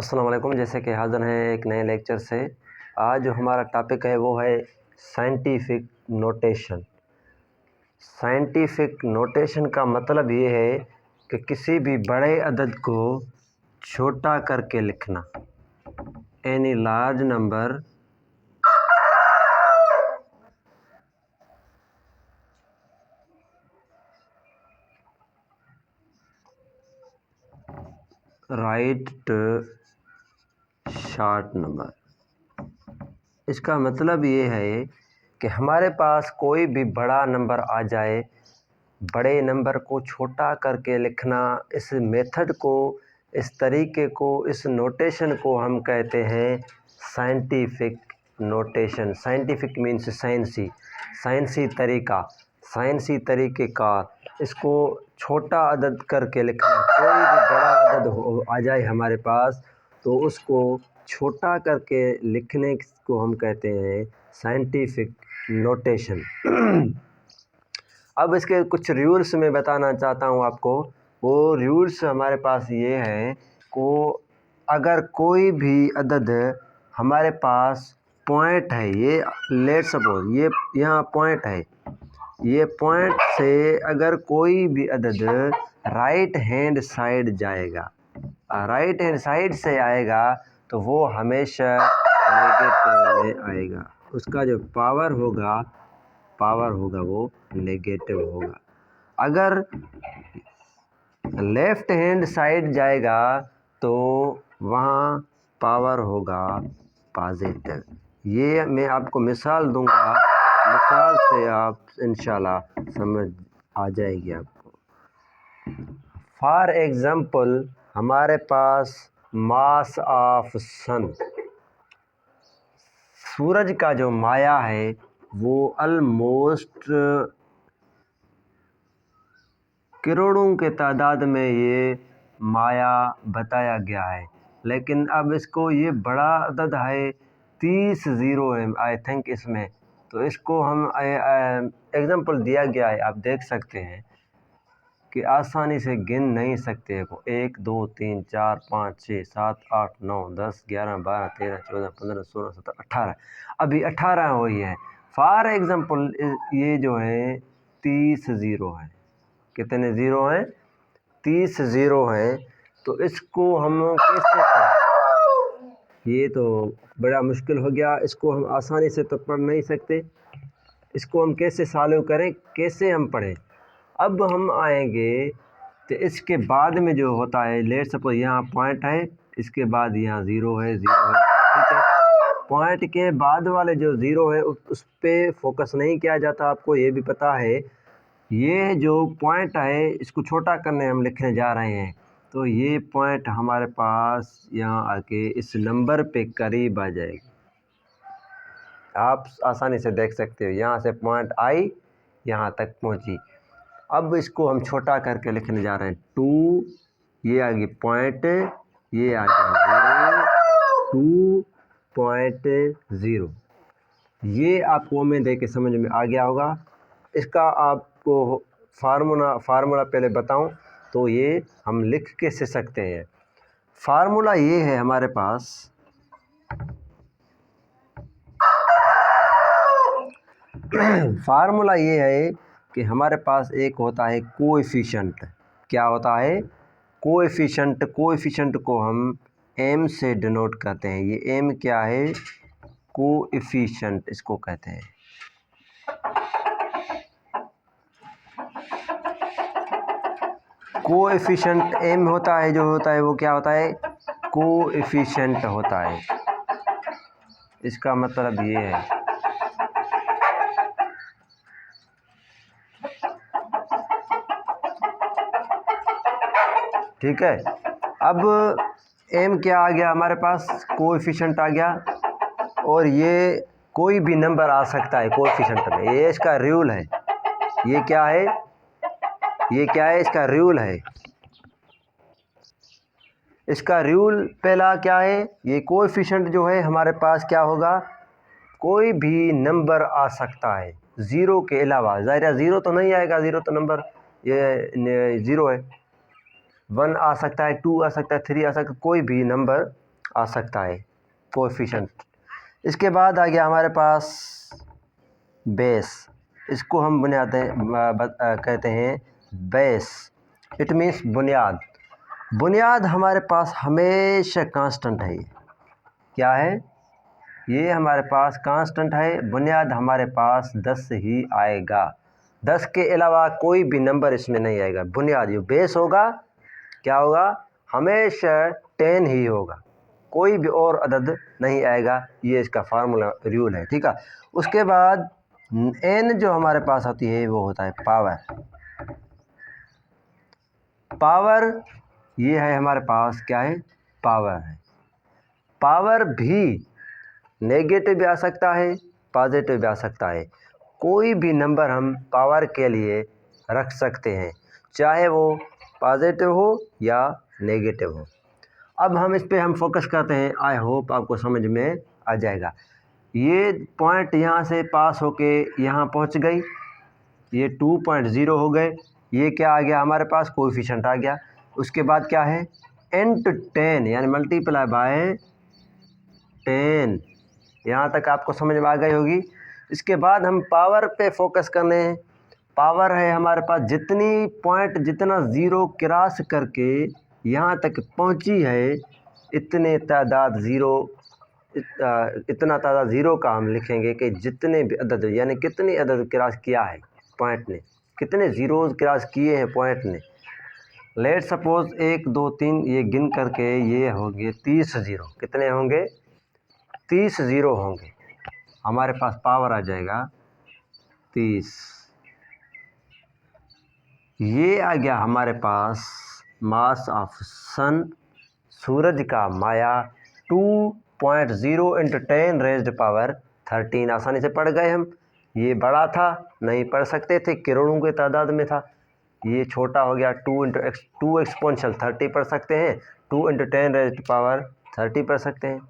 अस्सलाम वालेकुम। जैसे कि हाज़िर हैं एक नए लेक्चर से। आज जो हमारा टॉपिक है वो है साइंटिफिक नोटेशन। साइंटिफिक नोटेशन का मतलब ये है कि किसी भी बड़े अदद को छोटा करके लिखना। Any large number right short number. इसका मतलब ये है कि हमारे पास कोई भी बड़ा नंबर आ जाए, बड़े नंबर को छोटा करके लिखना, इस मेथड को, इस तरीके को, इस नोटेशन को हम कहते हैं साइंटिफिक नोटेशन। साइंटिफिक मीन्स साइंसी, साइंसी तरीका, साइंसी तरीके का। इसको छोटा अदद करके लिखना, कोई भी बड़ा अदद आ जाए हमारे पास तो उसको छोटा करके लिखने को हम कहते हैं साइंटिफिक नोटेशन। अब इसके कुछ रूल्स मैं बताना चाहता हूँ आपको। वो रूल्स हमारे पास ये हैं को अगर कोई भी अदद हमारे पास पॉइंट है, ये लेट सपोज ये यहाँ पॉइंट है, ये पॉइंट से अगर कोई भी अदद राइट हैंड साइड जाएगा, राइट हैंड साइड से आएगा तो वो हमेशा नेगेटिव में आएगा। उसका जो पावर होगा वो नेगेटिव होगा। अगर लेफ्ट हैंड साइड जाएगा तो वहाँ पावर होगा पॉजिटिव। ये मैं आपको मिसाल दूंगा, मिसाल से आप इंशाल्लाह समझ आ जाएगी आपको। फॉर एग्ज़ाम्पल हमारे पास मास ऑफ सन, सूरज का जो माया है वो ऑलमोस्ट करोड़ों के तादाद में ये माया बताया गया है। लेकिन अब इसको ये बड़ा अदद है, 30 ज़ीरो है आई थिंक इसमें, तो इसको हम एग्ज़ाम्पल दिया गया है, आप देख सकते हैं कि आसानी से गिन नहीं सकते वो। 1 2 3 4 5 6 7 8 9 10 11 12 13 14 15 16 17 18, अभी 18 हुई है। फॉर एग्ज़ाम्पल ये जो है 30 ज़ीरो है। कितने ज़ीरो हैं? 30 ज़ीरो हैं। तो इसको हम कैसे पढ़ें? ये तो बड़ा मुश्किल हो गया, इसको हम आसानी से तो पढ़ नहीं सकते। इसको हम कैसे सॉल्व करें, कैसे हम पढ़ें? अब हम आएंगे तो इसके बाद में जो होता है, लेट सपोज यहाँ पॉइंट है, इसके बाद यहाँ ज़ीरो है, ज़ीरो है, ठीक है। पॉइंट के बाद वाले जो ज़ीरो है उस पर फोकस नहीं किया जाता, आपको ये भी पता है। ये जो पॉइंट है इसको छोटा करने हम लिखने जा रहे हैं, तो ये पॉइंट हमारे पास यहाँ आके इस नंबर पे करीब आ जाएगी। आप आसानी से देख सकते हो, यहाँ से पॉइंट आई, यहाँ तक पहुँची। अब इसको हम छोटा करके लिखने जा रहे हैं। 2, ये आ गई पॉइंट, ये आ गया 2.0। ये आपको मैं देख के समझ में आ गया होगा। इसका आपको फार्मूला पहले बताऊं तो ये हम लिख के से सकते हैं। फार्मूला ये है हमारे पास, फार्मूला ये है कि हमारे पास एक होता है कोएफिशिएंट। क्या होता है? कोएफिशिएंट। कोएफिशिएंट को हम एम से डिनोट करते हैं। ये एम क्या है? कोएफिशिएंट इसको कहते हैं। कोएफिशिएंट एम होता है, जो होता है वो क्या होता है? कोएफिशिएंट होता है। इसका मतलब ये है, ठीक है। अब एम क्या आ गया हमारे पास? कोएफिशिएंट आ गया। और ये कोई भी नंबर आ सकता है कोएफिशिएंट में, ये इसका रूल है। ये क्या है? ये क्या है? इसका रूल है। इसका रूल पहला क्या है? ये कोएफिशिएंट जो है हमारे पास क्या होगा? कोई भी नंबर आ सकता है ज़ीरो के अलावा। ज़ाहिर ज़ीरो तो नहीं आएगा, ज़ीरो तो नंबर ये ज़ीरो है। 1 आ सकता है, 2 आ सकता है, 3 आ सकता है, कोई भी नंबर आ सकता है कोएफिशिएंट। इसके बाद आ गया हमारे पास बेस। इसको हम कहते हैं बेस। इट मीन्स बुनियाद। बुनियाद हमारे पास हमेशा कांस्टेंट है। क्या है ये? हमारे पास कांस्टेंट है। बुनियाद हमारे पास 10 ही आएगा। 10 के अलावा कोई भी नंबर इसमें नहीं आएगा। बुनियाद जो बेस होगा क्या होगा? हमेशा 10 ही होगा, कोई भी और अदद नहीं आएगा। ये इसका फार्मूला रूल है, ठीक है। उसके बाद n जो हमारे पास होती है वो होता है पावर। पावर ये है हमारे पास, क्या है? पावर है। पावर भी नेगेटिव भी आ सकता है, पॉजिटिव भी आ सकता है। कोई भी नंबर हम पावर के लिए रख सकते हैं, चाहे वो पॉजिटिव हो या नेगेटिव हो। अब हम इस पे हम फोकस करते हैं। आई होप आपको समझ में आ जाएगा। ये पॉइंट यहाँ से पास होके यहाँ पहुँच गई, ये 2.0 हो गए। ये क्या आ गया हमारे पास? कोएफिशिएंट आ गया। उसके बाद क्या है? n/10 यानी मल्टीप्लाई बाय 10। यहाँ तक आपको समझ में आ गई होगी। इसके बाद हम पावर पे फोकस करने हैं। पावर है हमारे पास जितनी पॉइंट जितना ज़ीरो क्रॉस करके यहाँ तक पहुँची है, इतने तादाद ज़ीरो इतना तादाद ज़ीरो का हम लिखेंगे कि जितने भी अदद यानी कितनी अदद क्रॉस किया है पॉइंट ने, कितने ज़ीरोज़ क्रॉस किए हैं पॉइंट ने। लेट सपोज 1 2 3 ये गिन करके ये होंगे 30 ज़ीरो। कितने होंगे? 30 ज़ीरो होंगे। हमारे पास पावर आ जाएगा 30। ये आ गया हमारे पास मास ऑफ सन, सूरज का माया 2.0 × 10 रेज़्ड पावर 13। आसानी से पढ़ गए हम। ये बड़ा था, नहीं पढ़ सकते थे, करोड़ों के तादाद में था। ये छोटा हो गया 2 एक्सपोनेंशियल 30 पढ़ सकते हैं, 2 × 10 रेज़्ड पावर 30 पढ़ सकते हैं।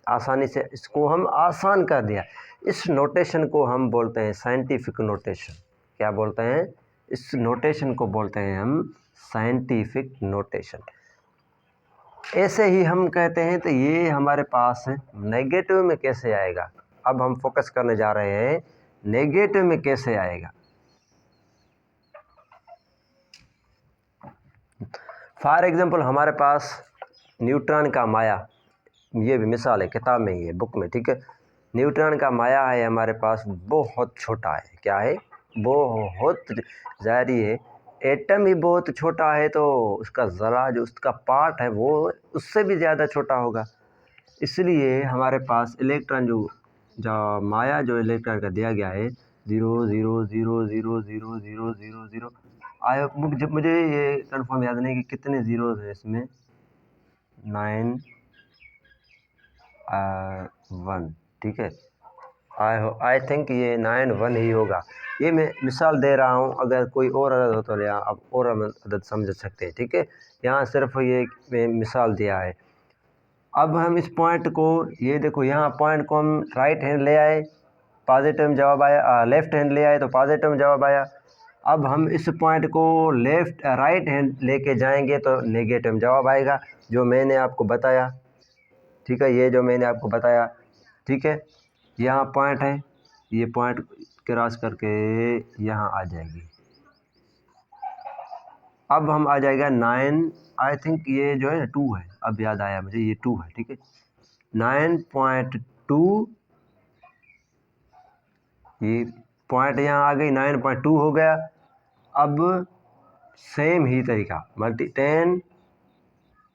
आसानी से इसको हम आसान कर दिया। इस नोटेशन को हम बोलते हैं साइंटिफिक नोटेशन। क्या बोलते हैं? इस नोटेशन को बोलते हैं हम साइंटिफिक नोटेशन। ऐसे ही हम कहते हैं। तो ये हमारे पास नेगेटिव में कैसे आएगा? अब हम फोकस करने जा रहे हैं नेगेटिव में कैसे आएगा। फॉर एग्जांपल हमारे पास न्यूट्रॉन का माया, ये भी मिसाल है, किताब में ही है, बुक में, ठीक है। न्यूट्रॉन का माया है हमारे पास, बहुत छोटा है। क्या है? बहुत जारी है। एटम ही बहुत छोटा है, तो उसका ज़रा जो उसका पार्ट है वो उससे भी ज़्यादा छोटा होगा। इसलिए हमारे पास इलेक्ट्रॉन जो माया जो इलेक्ट्रॉन का दिया गया है 0.000000000। मुझे ये कंफर्म याद नहीं कि कितने ज़ीरो है इसमें। 9 1, ठीक है। आई थिंक ये 9 1 ही होगा। ये मैं मिसाल दे रहा हूँ, अगर कोई और अदद हो तो यहाँ आप और अदद समझ सकते हैं, ठीक है। यहाँ सिर्फ ये मैं मिसाल दिया है। अब हम इस पॉइंट को, ये देखो यहाँ पॉइंट को हम राइट हैंड ले आए, पॉजिटिव में जवाब आया। लेफ़्ट हैंड ले आए तो पॉजिटिव में जवाब आया। अब हम इस पॉइंट को राइट हैंड लेके जाएंगे तो नेगेटिव में जवाब आएगा, जो मैंने आपको बताया, ठीक है। ये जो मैंने आपको बताया, ठीक है। यहाँ पॉइंट है, ये पॉइंट क्रॉस करके यहाँ आ जाएगी। अब हम आ जाएगा 9, आई थिंक ये जो है 2 है, अब याद आया मुझे, ये 2 है, ठीक है। 9.2, ये पॉइंट यहाँ आ गई, 9.2 हो गया। अब सेम ही तरीका 10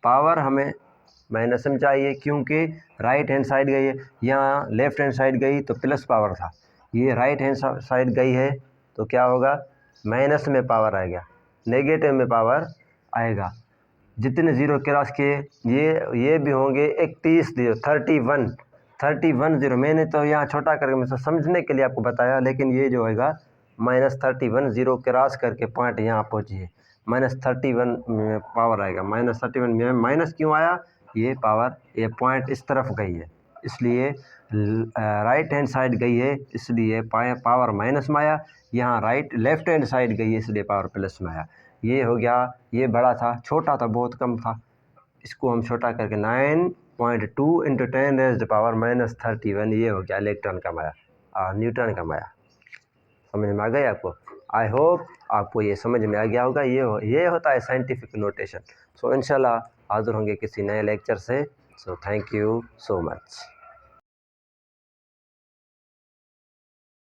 पावर हमें माइनस में चाहिए, क्योंकि राइट हैंड साइड गई है। यहाँ लेफ़्ट हैंड साइड गई तो प्लस पावर था, ये राइट हैंड साइड गई है तो क्या होगा? माइनस में पावर आएगा, नेगेटिव में पावर आएगा। जितने ज़ीरो क्रॉस किए ये भी होंगे 31 ज़ीरो, 31 ज़ीरो। मैंने तो यहाँ छोटा करके मैं समझने के लिए आपको बताया, लेकिन ये जो होगा -31 ज़ीरो क्रॉस करके पॉइंट यहाँ पहुँची है। -31 में पावर आएगा। -31 में माइनस क्यों आया? ये पावर, ये पॉइंट इस तरफ गई है, इसलिए राइट हैंड साइड गई है, इसलिए पावर माइनस में आया। यहाँ लेफ्ट हैंड साइड गई है, इसलिए पावर प्लस में आया। ये हो गया। ये बड़ा था, छोटा था, बहुत कम था, इसको हम छोटा करके 9 0.2 इंटू 10⁻⁻31, ये हो गया इलेक्ट्रॉन का माया, न्यूट्रॉन का माया। समझ में आ गया आपको? आई होप आपको ये समझ में आ गया होगा। ये होता है साइंटिफिक नोटेशन। सो इंशाल्लाह हाज़िर होंगे किसी नए लेक्चर से। So thank you so much.